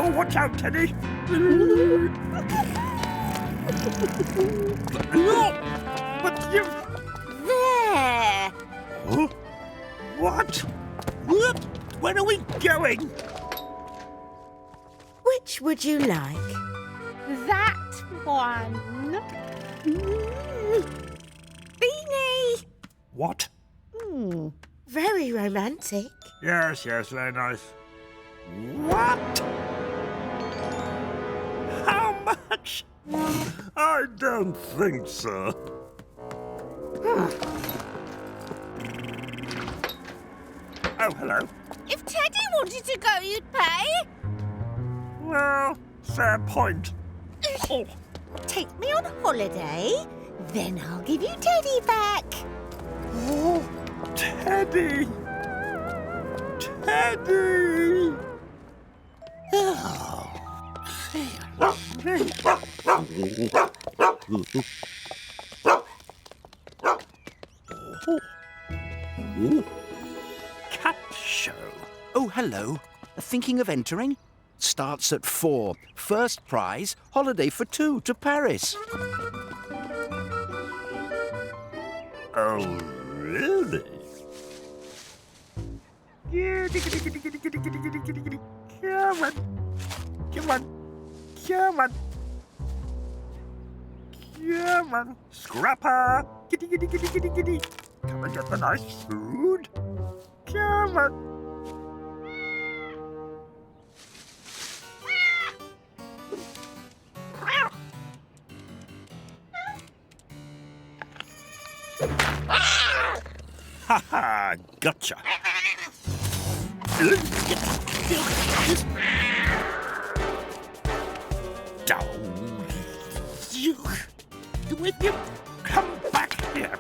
Oh, watch out, Teddy! But you... There! Huh? What? What? Where are we going? Which would you like? That one. Beanie! What? Very romantic. Yes, very nice. What? How much? I don't think so. Oh, hello. If Teddy wanted to go, you'd pay. Well, fair point. Oh, Take me on holiday, then I'll give you Teddy back. oh, Teddy! Teddy! Cat show. Oh, hello. Thinking of entering? Starts at 4. First prize, holiday for 2 to Paris. Oh, really? Come on. Come on. Come on. Come on. Scrapper. Giddy, giddy, giddy, giddy, giddy. Come and get the nice food. Come on. Ha ha! Gotcha. Down. With you. Come back here.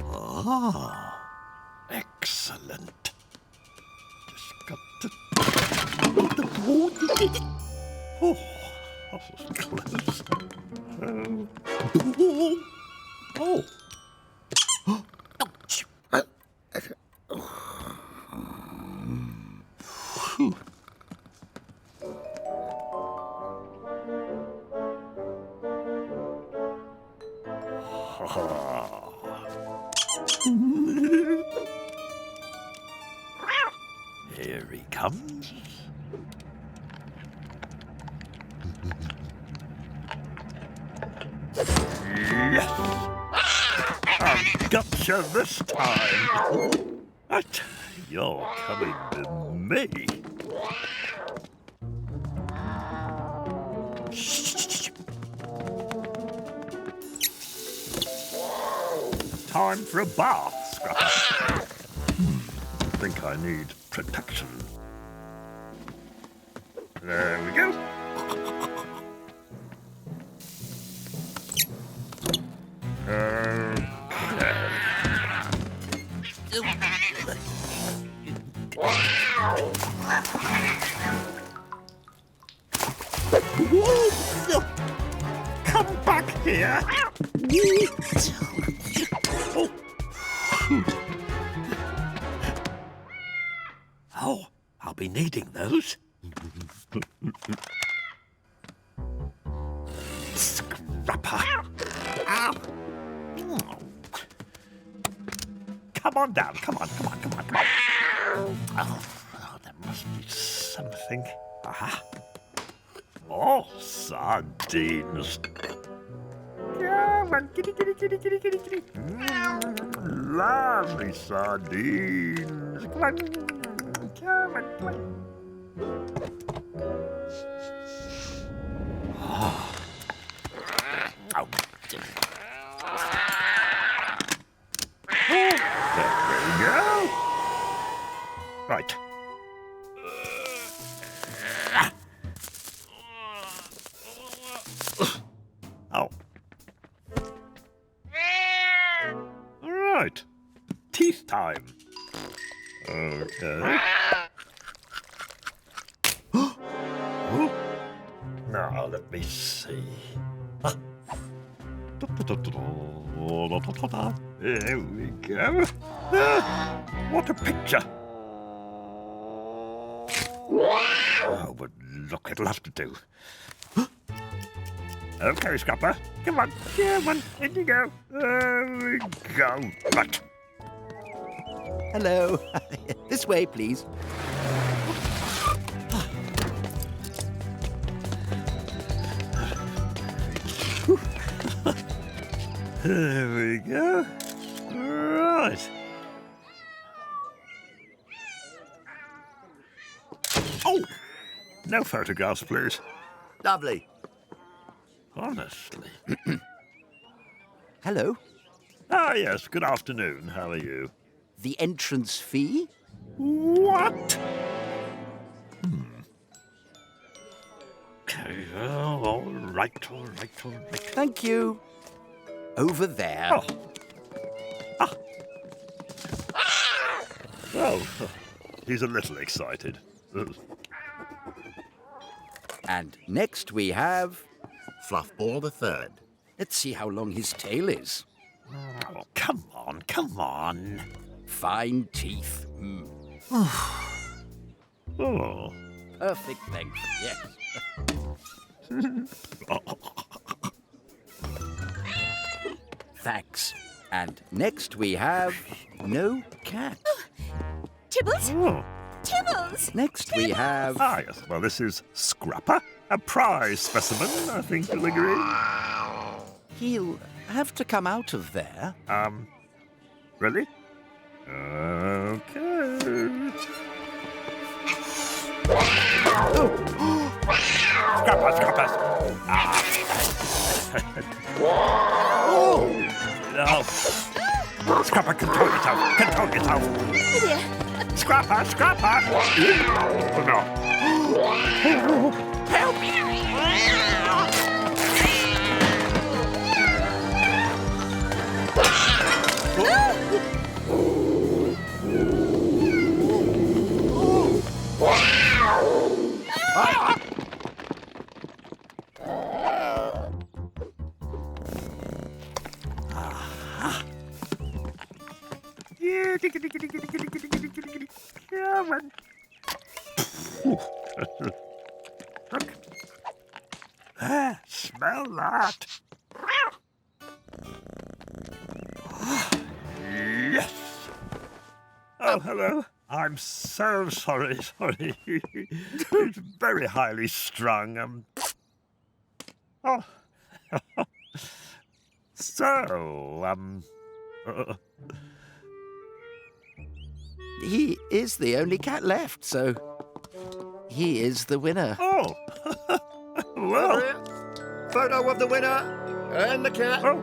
Ah, excellent. Just got to. Oh, that was close. Oh. Phew. Here he comes. Yes! I've gotcha this time. But you're coming to me. Time for a bath, Scrapper. I think I need protection. There we go. Come back here. Oh, I'll be needing those. Scrapper. Ow. Come on down. Come on. Oh, there must be something. Aha. Oh, sardines. Come on, kitty. Lovely sardines. Come on. Oh. Oh. There we go. Right. Oh. Right. Teeth time. Okay. Oh. Now let me see. Here we go. What a picture. Oh, but look, it'll have to do. Okay, Scrapper. Come on, in you go. There we go. Right. Hello. This way, please. There we go. Right. Oh! No photographs, please. Lovely. Honestly. Hello. Ah, yes. Good afternoon. How are you? The entrance fee? What? Okay. Oh, all right. Thank you. Over there. Oh, he's a little excited. And next we have... Fluffball the third. Let's see how long his tail is. Oh, come on. Fine teeth. Oh. Perfect length, yes. Thanks. And next we have no cat. Tibbles? Oh. Tibbles! Next we have... Ah, yes. Well, this is Scrapper, a prize specimen, I think you'll agree. He'll have to come out of there. Really? Okay. Scrapper! No. Scrapper, control yourself! Oh dear. Scrapper! Oh, no. Help me! Yeah, come on. Look. Smell that. Yes. Oh, hello. I'm so sorry. It's very highly strung. Oh. So, He is the only cat left, so he is the winner. Oh. Well. Photo of the winner and the cat. Oh.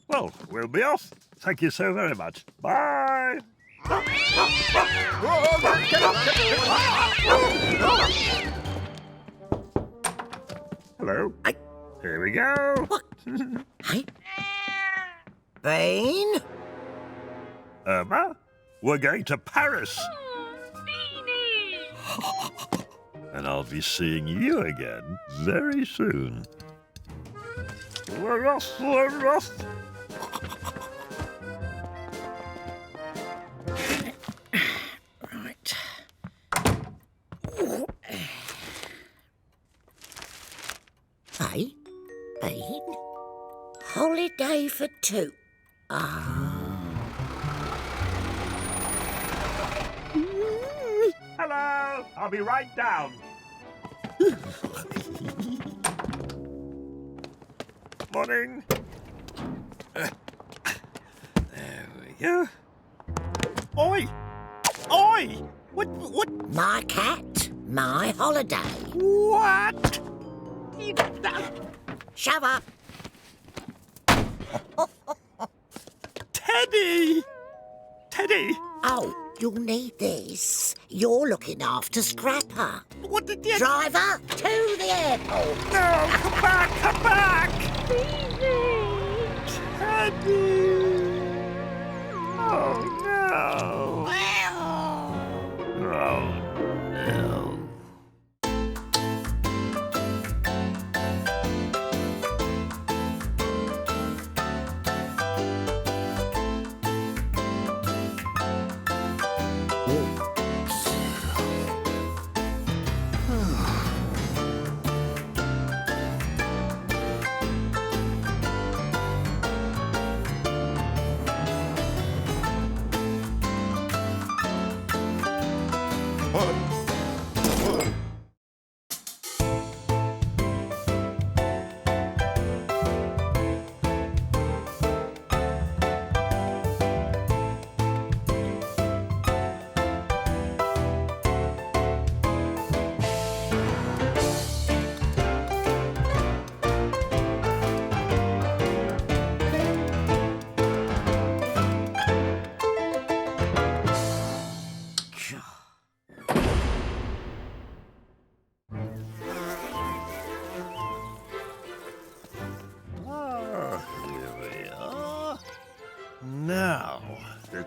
Well, we'll be off. Thank you so very much. Bye. Hello. Here we go. Hey? Bane? Irma, we're going to Paris. And I'll be seeing you again very soon. We're off. Right. Hey, Bane? Holiday for two. Hello, I'll be right down. Morning. There we go. Oi! What? My cat, my holiday. What? Shove up. Teddy! Oh, you'll need this. You're looking after Scrapper. What did you... Driver, to the airport. No, come back! Teddy! Oh, no. Oh, no.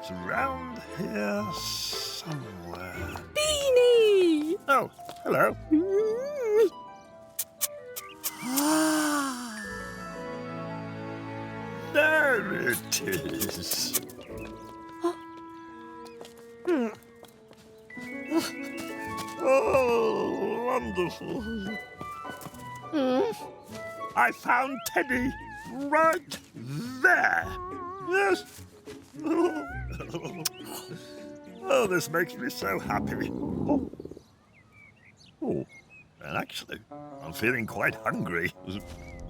It's around here somewhere. Beanie! Oh, hello. There it is. Oh, wonderful. I found Teddy right there. Yes. Oh, this makes me so happy. Oh, and actually, I'm feeling quite hungry.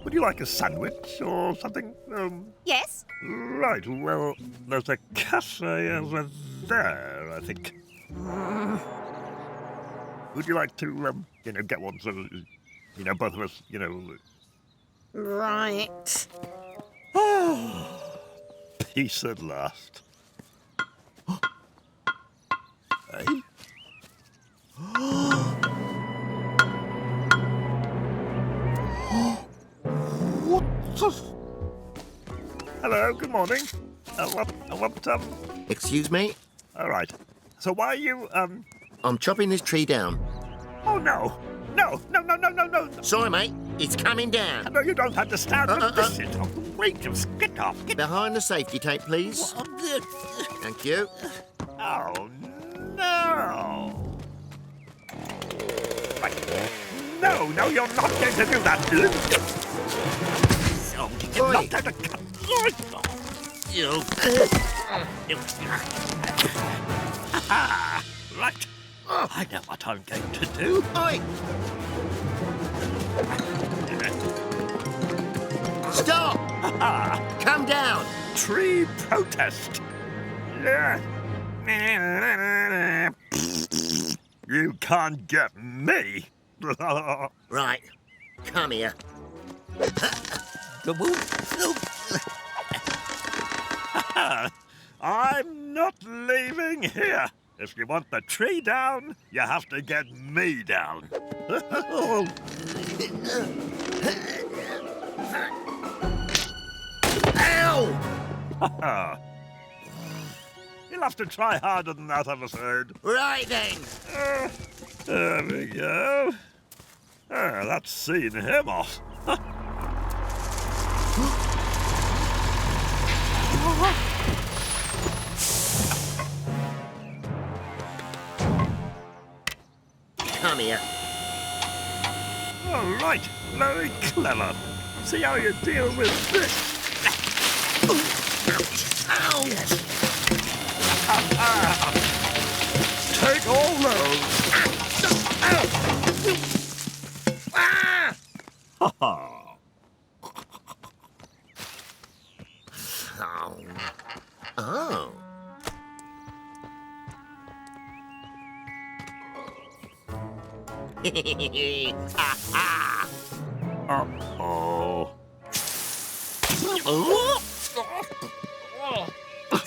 Would you like a sandwich or something? Yes? Right, well, there's a cafe over there, I think. Would you like to, get one so, both of us, Right. peace at last. Hey? What the... Hello, good morning. Excuse me? All right. So why are you, I'm chopping this tree down. Oh, no. No. Sorry, mate. It's coming down. No, you don't understand. This is outrageous. Get off. Behind the safety tape, please. Thank you. Oh, no. Right. No, you're not going to do that. No, you're not going to cut. Right. I know what I'm going to do. Oi! Stop! Come down! Tree protest. Yeah. You can't get me. Right. Come here. I'm not leaving here. If you want the tree down, you have to get me down. Ow! You'll have to try harder than that, I'm afraid. Right then. There we go. That's seen him off. Come here. All right, very clever. See how you deal with this. Ow! Take all those. Ah! Oh. Oh. Uh-oh.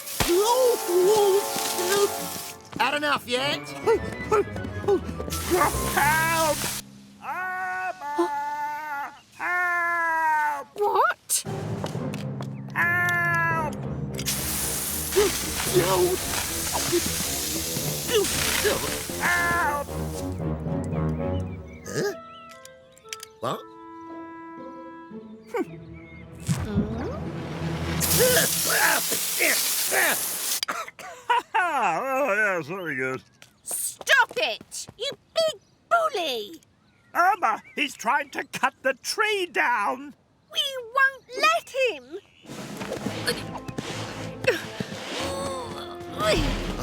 Had enough yet? Help! Emma! Help! What? Help! Help! Huh? What? Oh, yes, very good. Stop it, you big bully! Emma, he's trying to cut the tree down. We won't let him!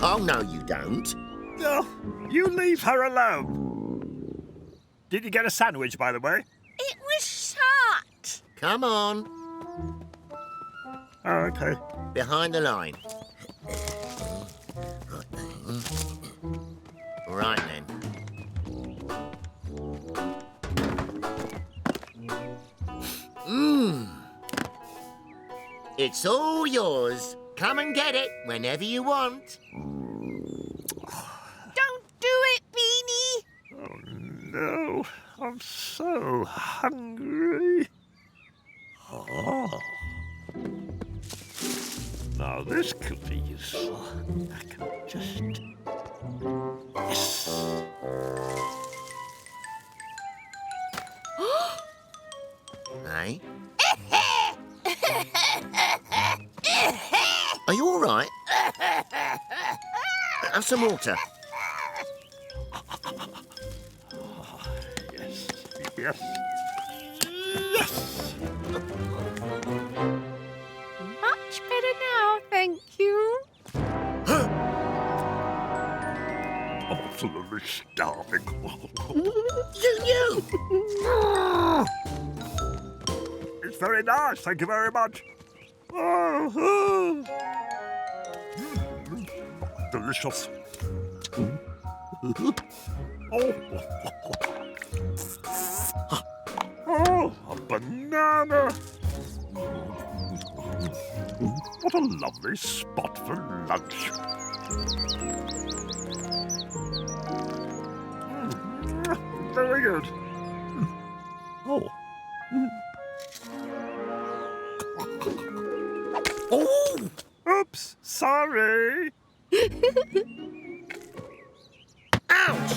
Oh, no, you don't. Oh, you leave her alone. Did you get a sandwich, by the way? It was shut! Come on. Oh, okay. Behind the line. Right then. It's all yours. Come and get it whenever you want. Don't do it, Beanie! Oh, no. I'm so hungry. Oh. Now Now this please. I can just... Yes! Hey? Are you all right? Have some water. Yes, yes, yes! Much better now, thank you. I'm absolutely starving. You! It's very nice, thank you very much. Oh, delicious. Oh, a banana. What a lovely spot for lunch. Very good. Oh. Oh! Oops, sorry. Ouch!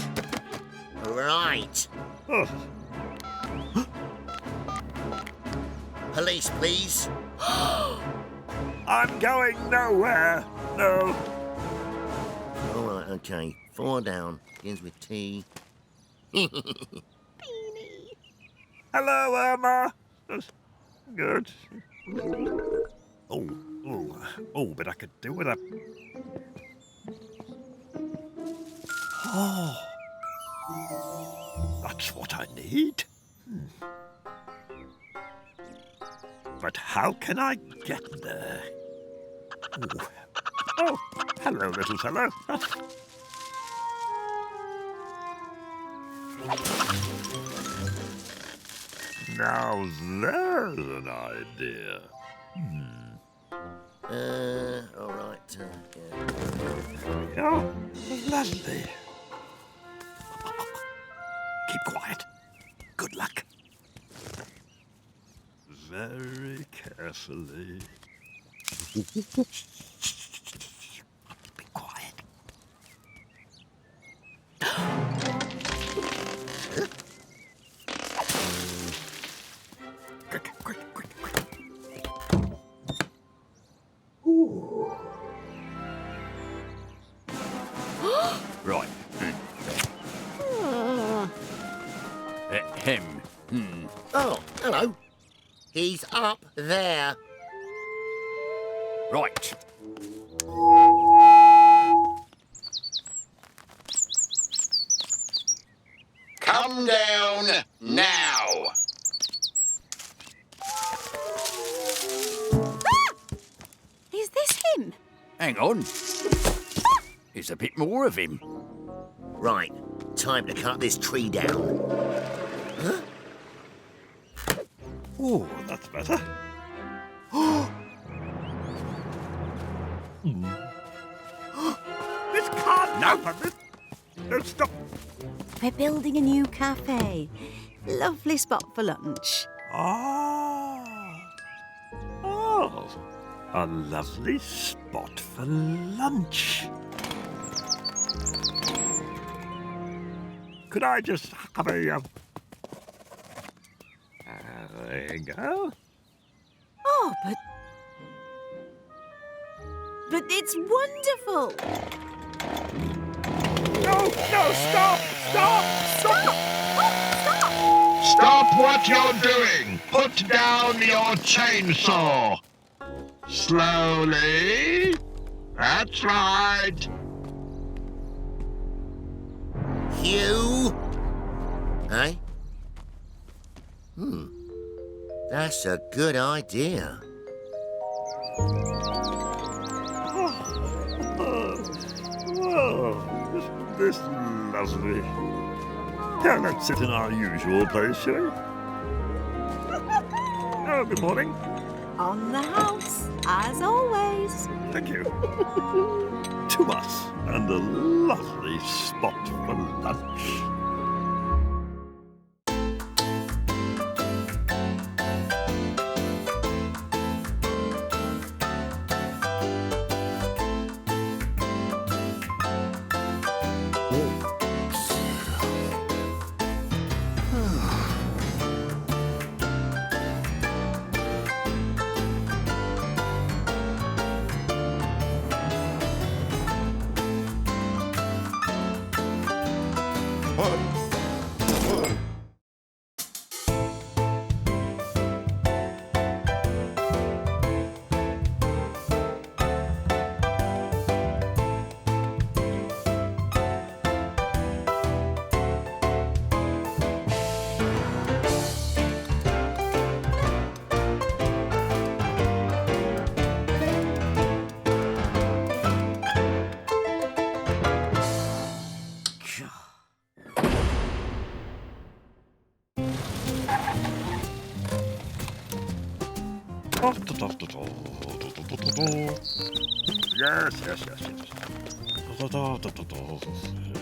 Right. Oh, Police, please. I'm going nowhere. No. All right, okay. 4 down. Begins with T. Beanie. Hello, Irma. Good. Oh, but I could do with a... Oh, that's what I need. But how can I get there? Oh, hello, little fellow. Now there's an idea. All right. Yeah. Yeah, lovely. Keep quiet. Good luck. Very carefully. Be quiet. Quick. Right. Him. Oh, hello. He's up there. Right. Come down now. Is this him? Hang on. There's a bit more of him. Right. Time to cut this tree down. Huh? Oh, that's better. This can't happen. No, stop. We're building a new cafe. Lovely spot for lunch. Oh, a lovely spot for lunch. Could I just have a... there you go. Oh, but it's wonderful. No, stop! Stop what you're doing. Put down your chainsaw. Slowly. That's right. Hugh? Hey? That's a good idea. Oh, this is lovely. Yeah, let's sit in our usual place, shall we? Oh, good morning. On the house, as always. Thank you. To us, and a lovely spot for lunch. Yes, yes, yes, yes.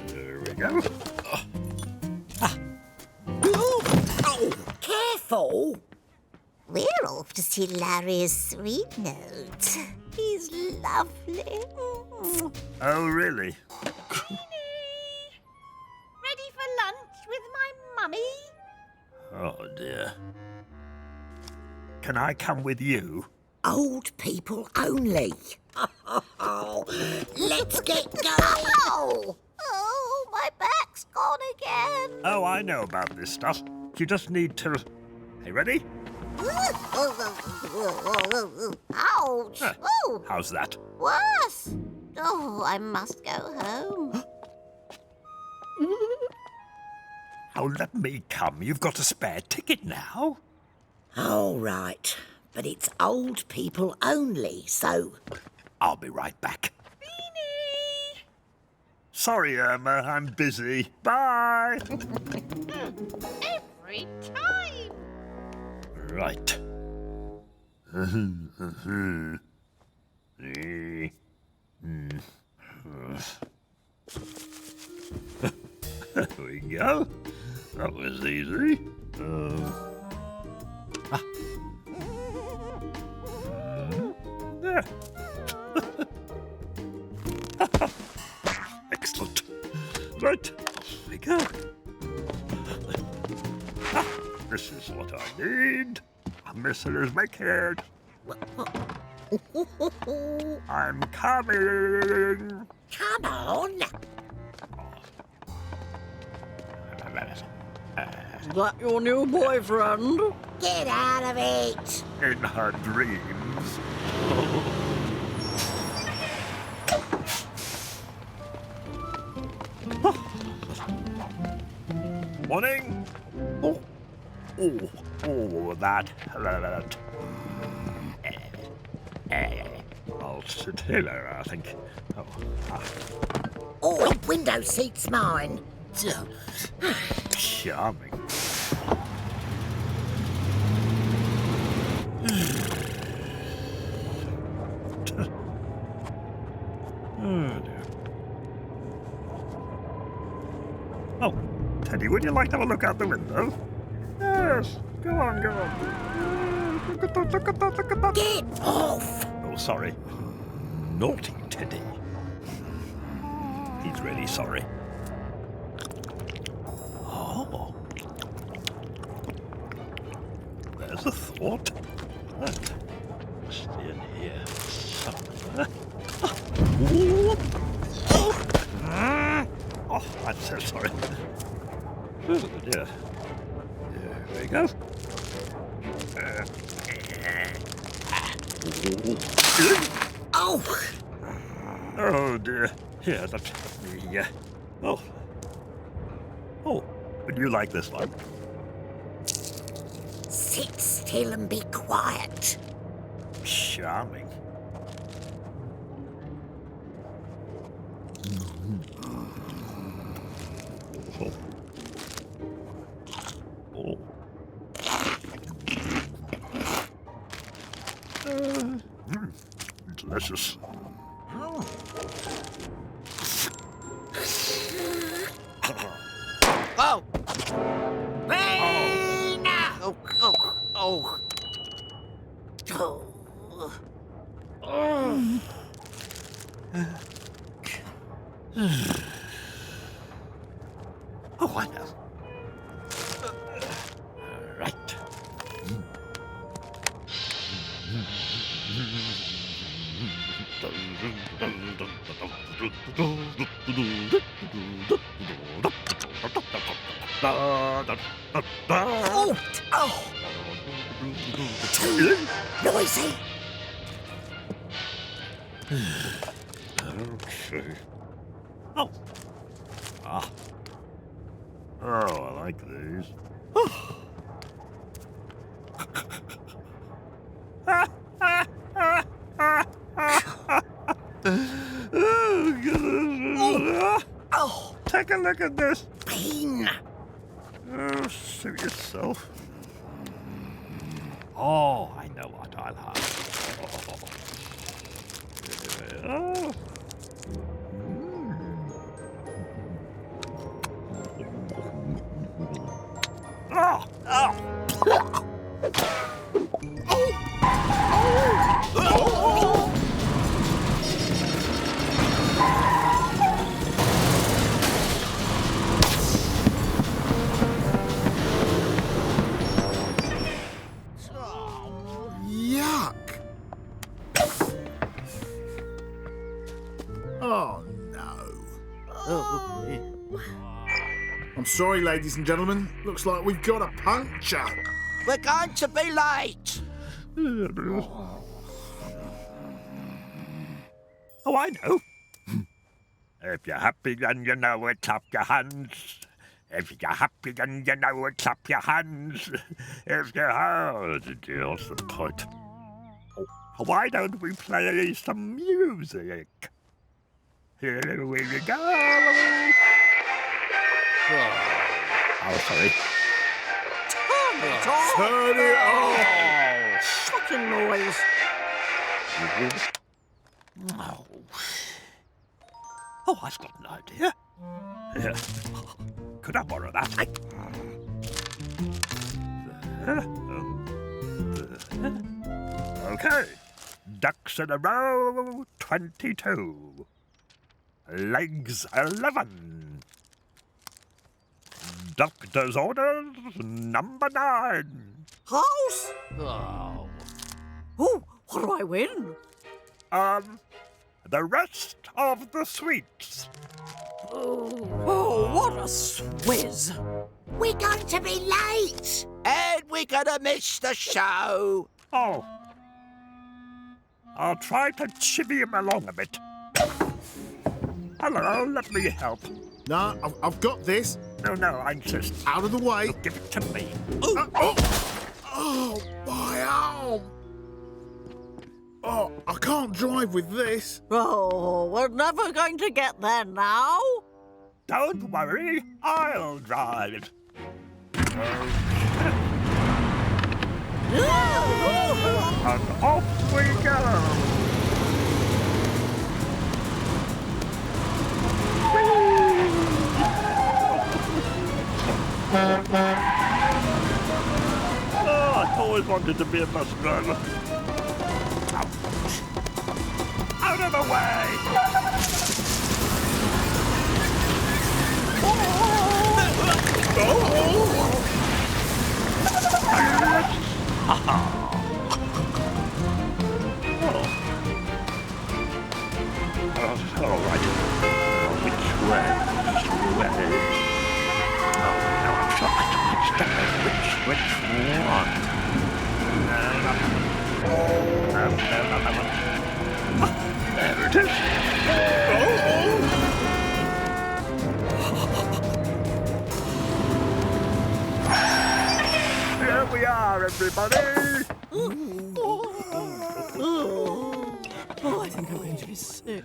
There we go. Careful! We're off to see Larry's sweet note. He's lovely. Oh, really? Ready for lunch with my mummy? Oh, dear. Can I come with you? Old people only. Let's get going. Oh, my back's gone again. Oh, I know about this stuff. You just need to... Hey, ready? Ouch. Huh. Oh, How's that? worse. Oh, I must go home. Oh, let me come. You've got a spare ticket now. All right, but it's old people only, so... I'll be right back. Sorry, Irma, I'm busy. Bye. Every time. Right. There we go. That was easy. There. Excellent. Right, off we go. This is what I need. Mrs Wicket. I'm coming. Come on. Is that your new boyfriend? Get out of it. In her dreams. Morning. Oh, that. I'll sit here, I think. Oh, window seat's mine. Charming. Oh, dear. Oh, Teddy, would you like to have a look out the window? Yes, go on, go on. Look at that, look at that, look at that. Get off. Oh, sorry. Naughty Teddy. He's really sorry. Oh. There's a thought. That must be in here somewhere. Oh, I'm so sorry. Oh, dear. There we go. Oh. Oh, dear. Here, let me... Oh. Oh, would you like this one? Sit still and be quiet. Charming. Oh. Oh. Delicious. Oh! Rain! Oh, oh, oh. Oh. Oh, I know. Right. Oh. Oh. Too noisy. Okay. Oh. Ah. Oh, I like these. Oh. Take a look at this. Bean. Oh, suit yourself. Oh, I know what I'll have. Oh. Oh, oh. Yuck! Oh, no. I'm sorry, ladies and gentlemen. Looks like we've got a puncture. We're going to be late. Oh, I know. If you're happy and you know it, clap your hands. If you're happy and you know it, clap your hands. If you're what's the point? Oh, why don't we play some music? Here we go. Oh, sorry. Turn it off! Shocking noise. Oh, I've got an idea. Here. Could I borrow that? Okay. Ducks in a row, 22. Legs, 11. Doctor's orders, number 9. House? Oh, what do I win? The rest of the sweets. Oh, what a swizz. We're going to be late. And we're going to miss the show. Oh. I'll try to chivvy him along a bit. Hello, let me help. No, I've got this. No, I insist. Out of the way. Give it to me. Oh, my arm. Oh, I can't drive with this. Oh, we're never going to get there now. Don't worry, I'll drive. And off we go. Oh, I always wanted to be a bus driver. Out of the way! All right. Which way? Oh, no, I'm sure I don't understand which one. No. There it is. Here we are, everybody. Oh, I think I'm going to be sick.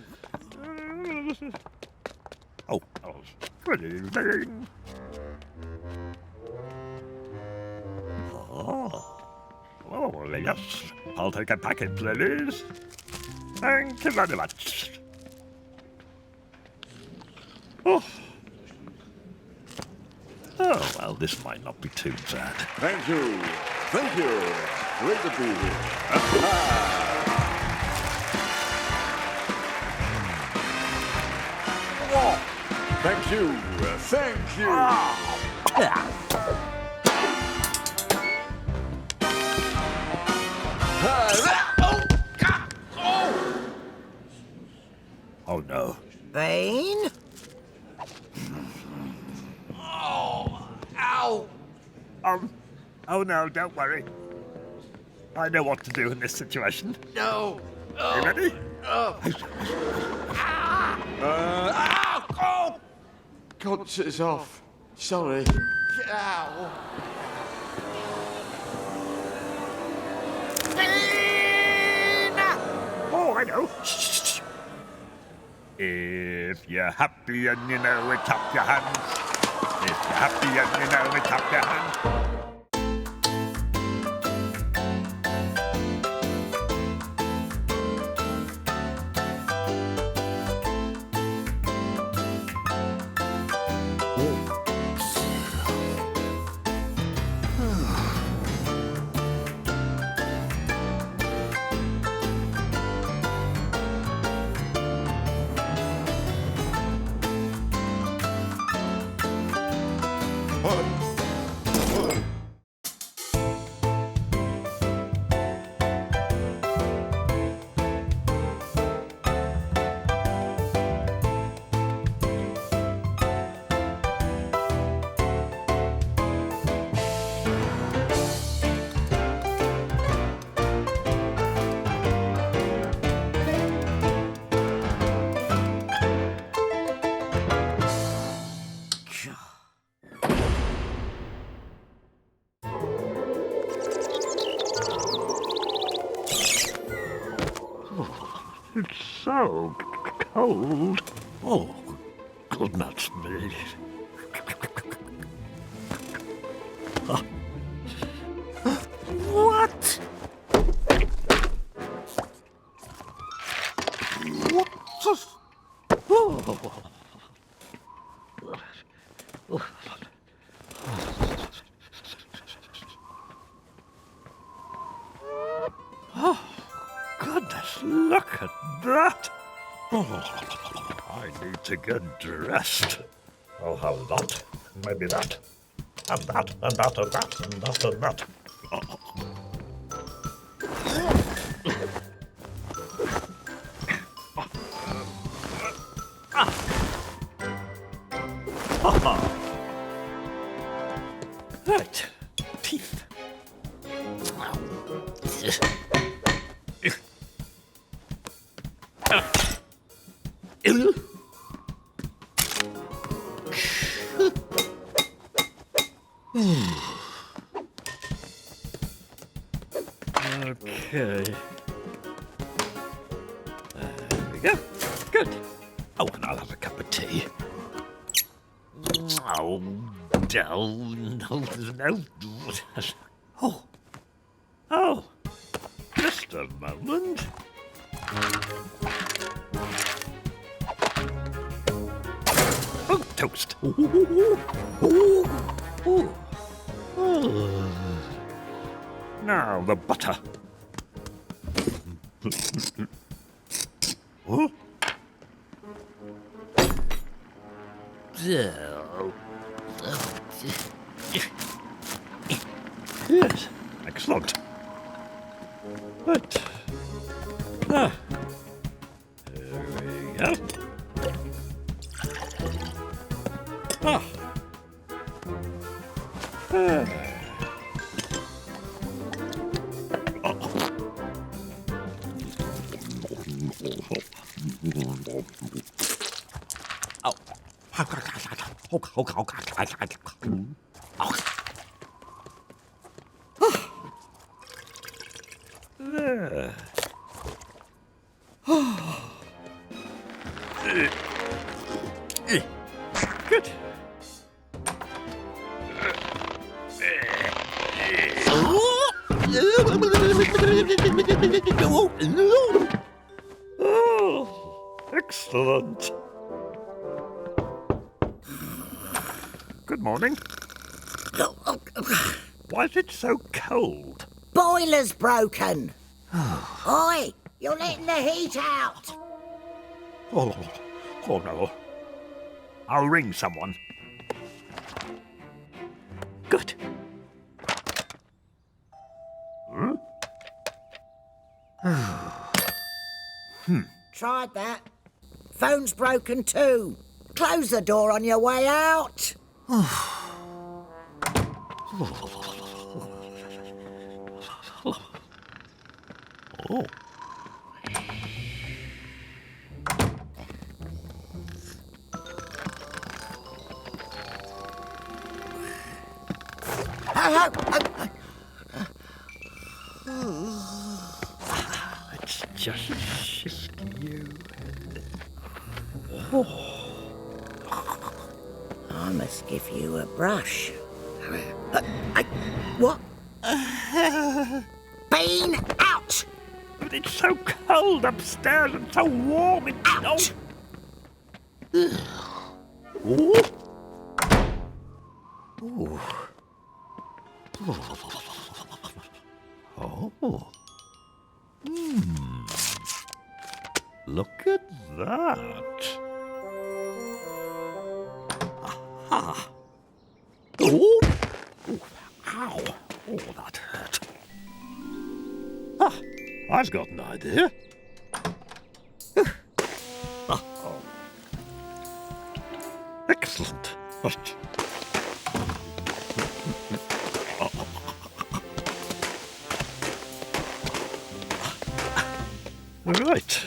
Oh, good evening. Oh, yes. I'll take a packet, please. Thank you very much. Oh, well, this might not be too bad. Thank you. Thank you. Great to be here. Oh, thank you. Thank you. Oh, no. Vane? Oh, no, don't worry. I know what to do in this situation. No. You ready? God, it's off. Sorry. Ow. Oh, I know. Shh. If you're happy and you know it, clap your hands. If you're happy and you know it, clap your hands. so cold. Oh, goodness me. What? Oh, goodness, look at that. Oh, I need to get dressed. I'll have that, maybe that, and that, and that, and that, and that, and that. Right, teeth. Okay. There we go. Good. Oh, and I'll have a cup of tea. Oh, no. Oh, just a moment. Oh, toast. Now the butter. Oh. Yes, excellent. But, here we go. There. Good. Oh, excellent. Good morning. Why is it so cold? Boiler's broken. Oi, you're letting the heat out. Oh no. I'll ring someone. Good. Tried that. Phone's broken too. Close the door on your way out. Oh. Let's just shift you and... I must give you a brush. What? Bean out! But it's so cold upstairs and so warm in... Out! Oh. Ooh. Oh. Look at that. Aha. Oh. Ow. Oh, that hurt. Ah, I've got an idea. Oh. Excellent. Right. Right.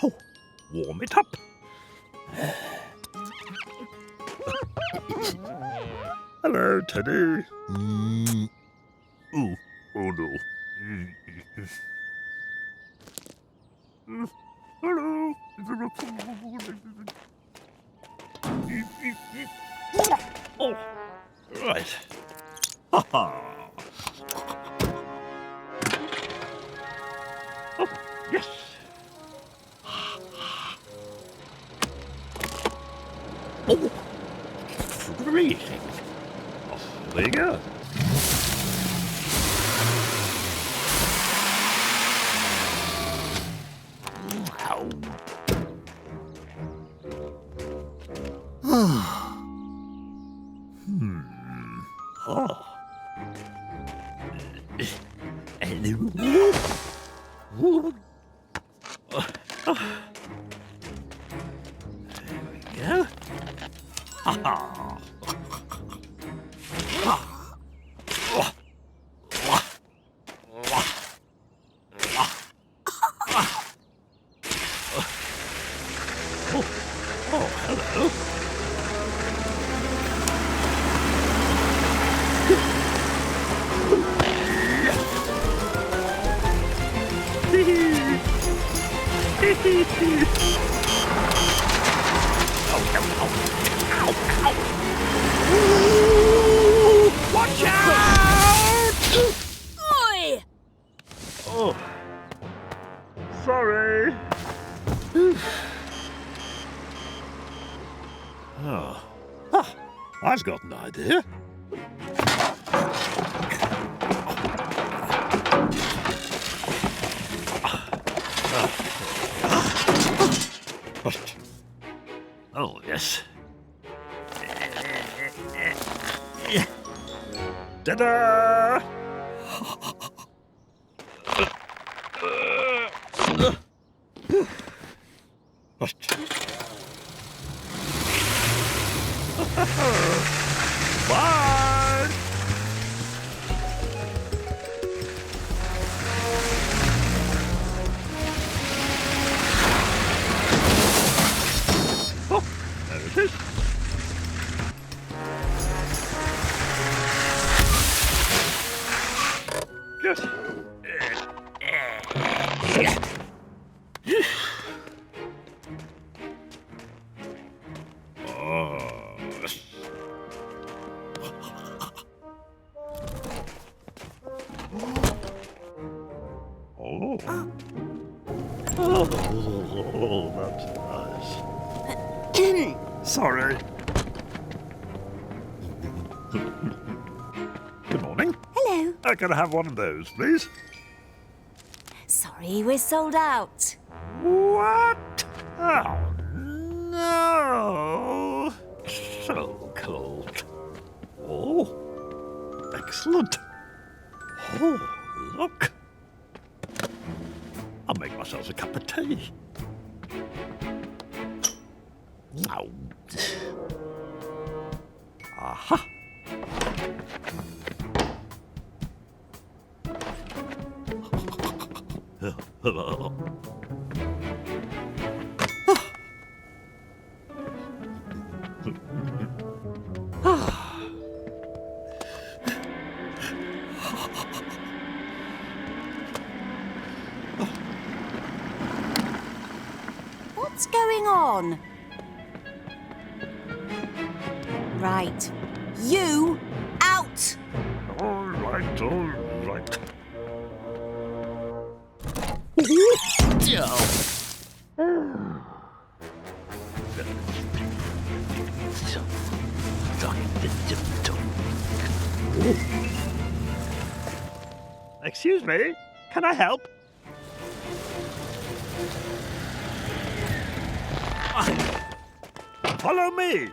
Oh, warm it up. Hello, Teddy. Oh, oh no. Hello. Oh, right. Ha ha. Oh, yes. Oh, freezing. Off we go. Ow. Oh. There we go. Ha ha. Oh, hello. Watch out! Oi! Oh, sorry. Oh, ah, I've got an idea. Oh, yes. Ta-da! Bye! Oh, there it is. Yes. Oh. Oh, that's nice. Sorry. Good morning. Hello. Can I have one of those, please? Sorry, we're sold out. What? Oh, no. So cold. Oh, excellent. Oh, look. I'll make myself a cup of tea. Ow. Aha. What's going on? Right. You out! All right, all right. Excuse me, can I help? Follow me.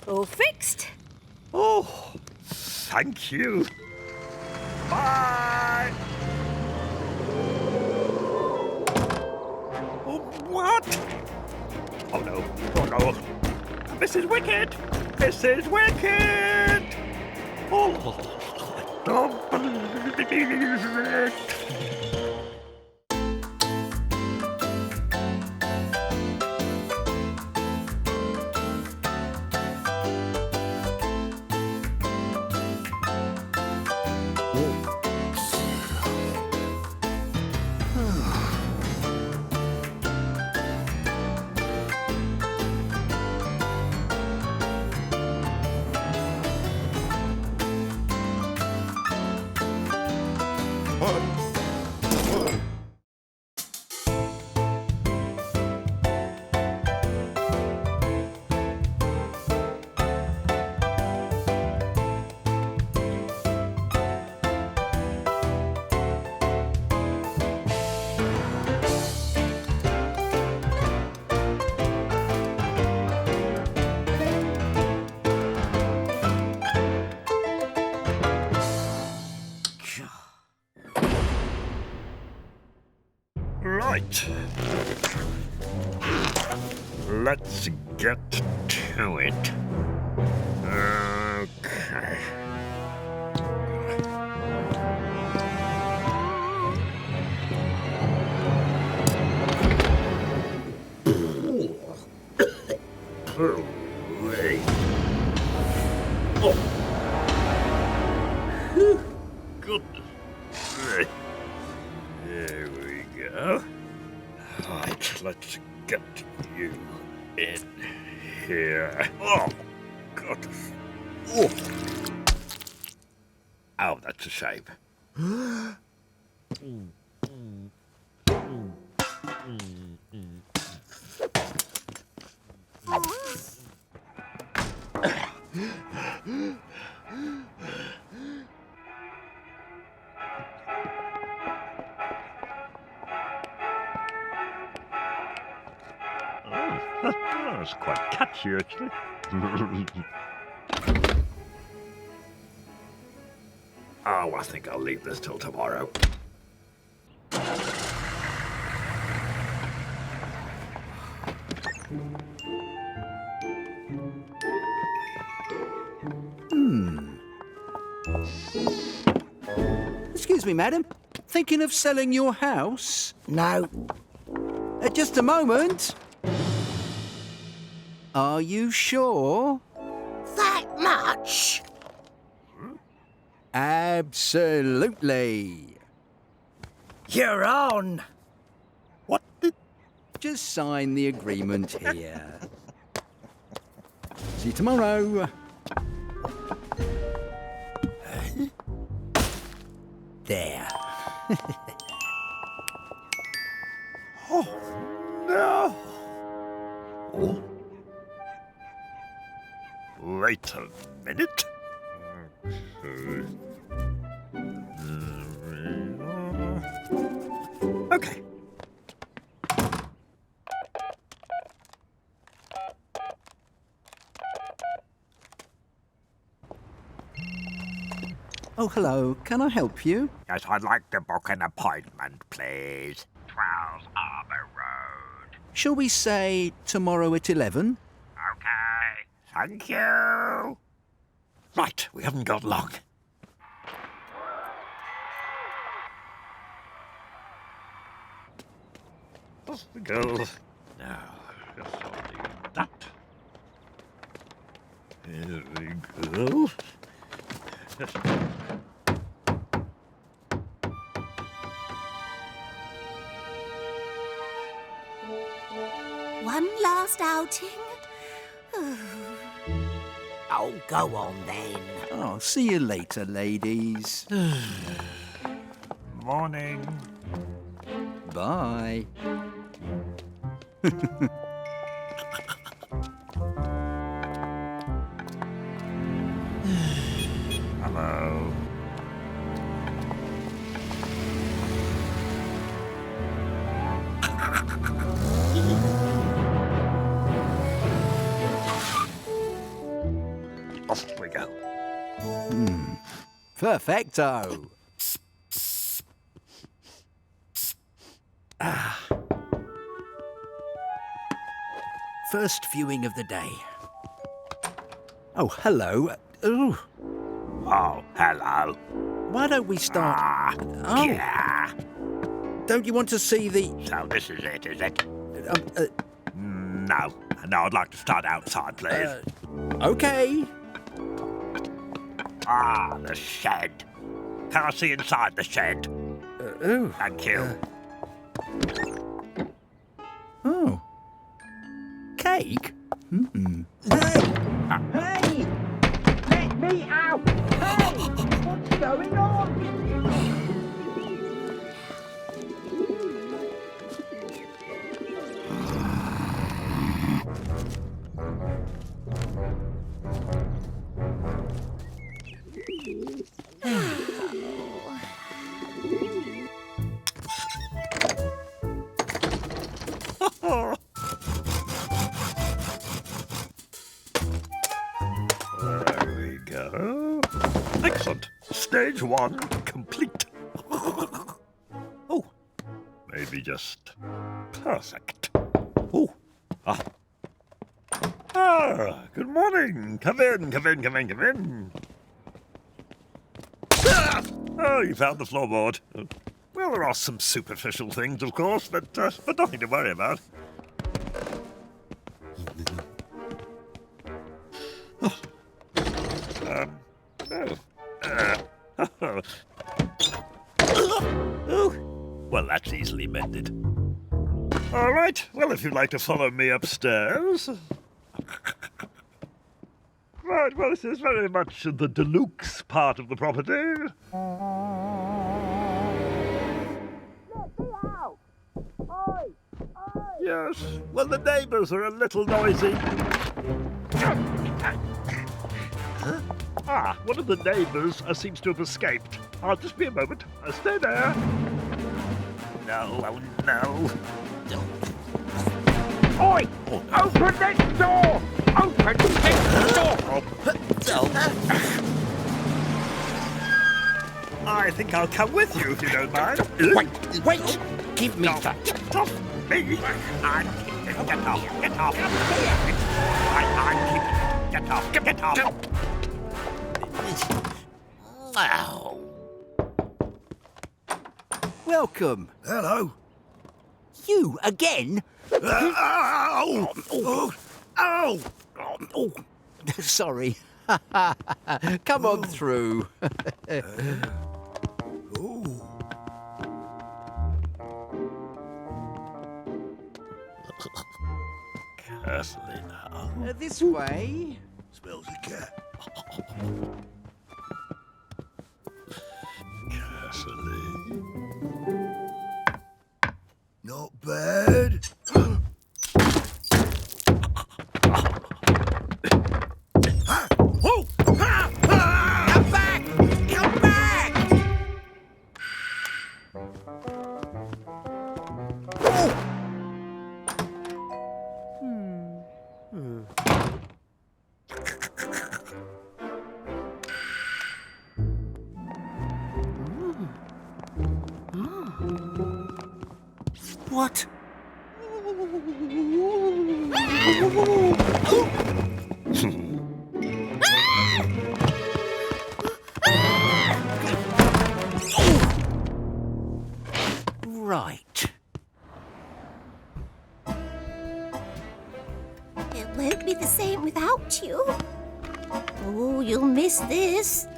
All fixed. Oh, thank you. Bye. Oh, what? Oh no, oh no. Mrs Wicket! Mrs Wicket! Oh, I don't believe it. Right. Let's get to it. Okay. Goodness. There we go. Right, let's get you in here. Oh, goodness. Oh, oh, that's a shame. That's quite catchy, actually. Oh, I think I'll leave this till tomorrow. Excuse me, madam. Thinking of selling your house? No. Just a moment. Are you sure? That much? Absolutely. You're on. What? Just sign the agreement here. See you tomorrow. There. Oh, no. Oh. Wait a minute. Okay. Oh, hello. Can I help you? Yes, I'd like to book an appointment, please. 12 Arbor Road. Shall we say tomorrow at 11? Okay. Thank you. Right, we haven't got long. Off we go. Now, just I'll leave that. Here we go. One last outing? Oh, go on then. Oh, see you later, ladies. Morning. Bye. Hello. Off we go. Perfecto. First viewing of the day. Oh, hello. Ooh. Oh, hello. Why don't we start... Oh, Yeah. don't you want to see the... So this is it, is it? uh, No. No, I'd like to start outside, please. okay. Ah, the shed. Can I see inside the shed? Oh. Thank you. Oh. Cake? Hey! Let me out! Hey! What's going on? There we go. Excellent. Stage 1 complete. Oh, Maybe just perfect. Oh, ah. Ah, good morning. Come in, come in, come in, come in. Ah! Oh, you found the floorboard. Well, there are some superficial things, of course, but nothing to worry about. Well, that's easily mended. All right, well, if you'd like to follow me upstairs. Right, well, this is very much the deluxe part of the property. Yes, well, the neighbours are a little noisy. Ah, one of the neighbours seems to have escaped. I'll just be a moment. Stay there. No, oh no. Oi! Open this door! Open this door! I think I'll come with you if you don't mind. Wait! Give me that. Get off me! I'm keeping it. Get off! Get off! I'm keeping it. Get off! Get off! Wow. Welcome. Hello. You again? Ow! Oh! Ow! Oh, sorry. Come on through. Carefully now. This way. Smells a cat. Carefully. Not bad. Come back! Come back! What? Right. It won't be the same without you. Oh, you'll miss this.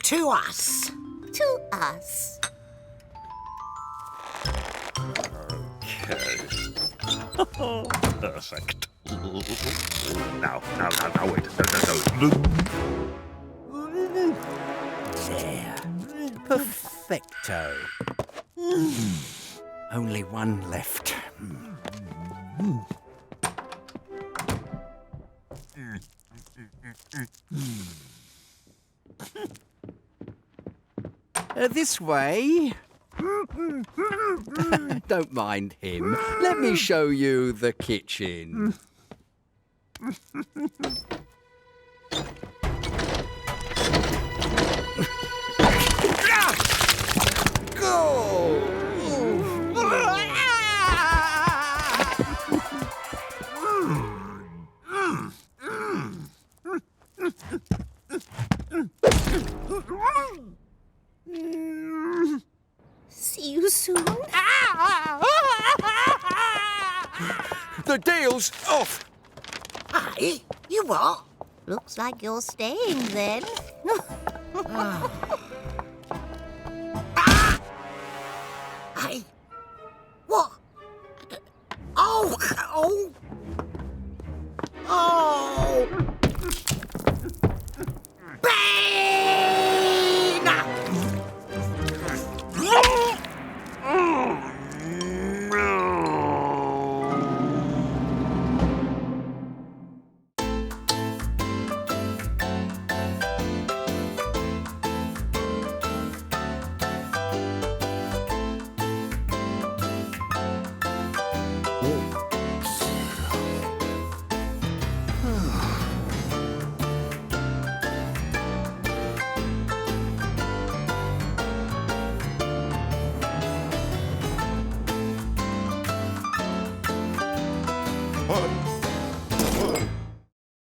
To us. To us. Okay. Perfect. Now, wait. No. There. Perfecto. Only one left. This way. Don't mind him. Let me show you the kitchen. See you soon. The deal's off. Hey, you what? Looks like you're staying then.